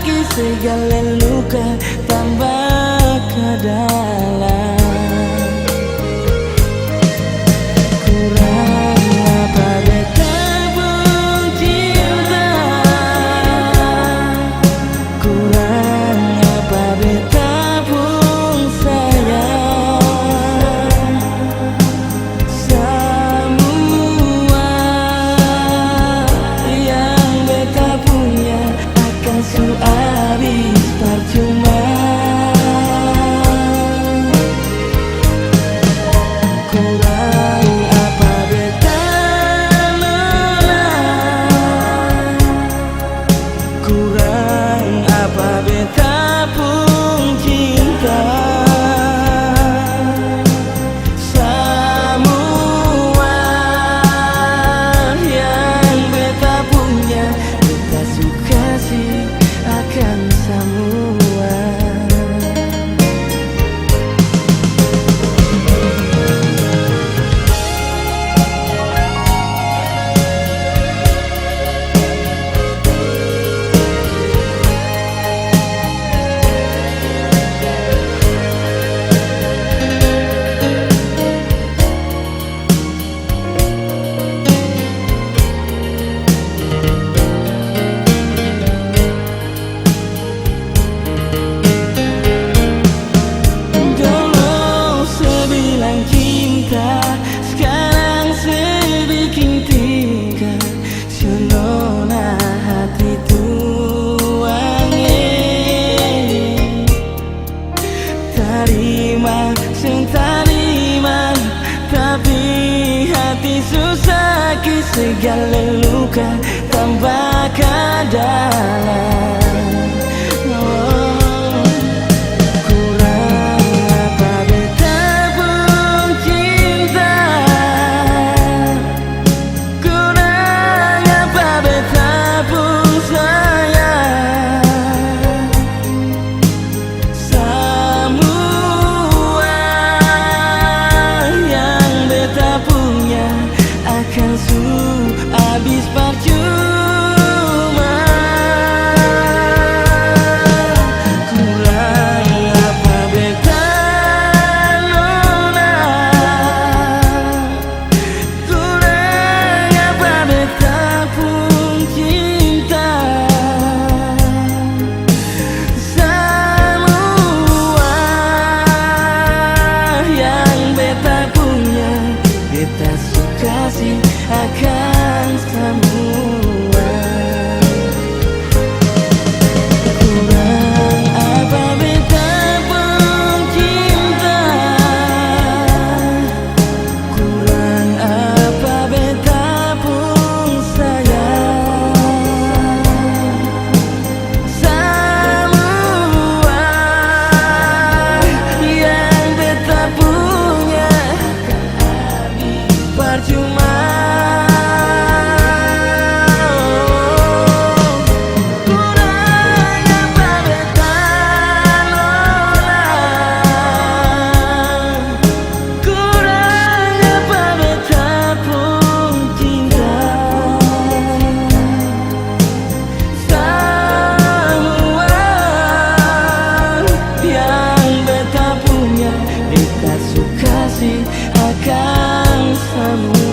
sakit segala luka tambah ke dalam. Kurang apa beta pun cinta, kurang apa beta pun sayang. Semua yang beta punya akan su habis percuma. Kurang apa beta nona, kurang apa beta pun cinta. Semua yang beta punya beta suka sih akan semua. Cinta sekarang sebikin tinggal, senona hati tuangin. Terima sentarima, tapi hati susah ke segala luka tambah ke dalam. Habis percuma. Kurang apa beta nona, kurang apa beta pun cinta. Semua yang beta punya beta suka sih akan semua. Kurang apa beta pun cinta, kurang apa beta pun sayang. Semua yang beta punya percuma. Akan semua.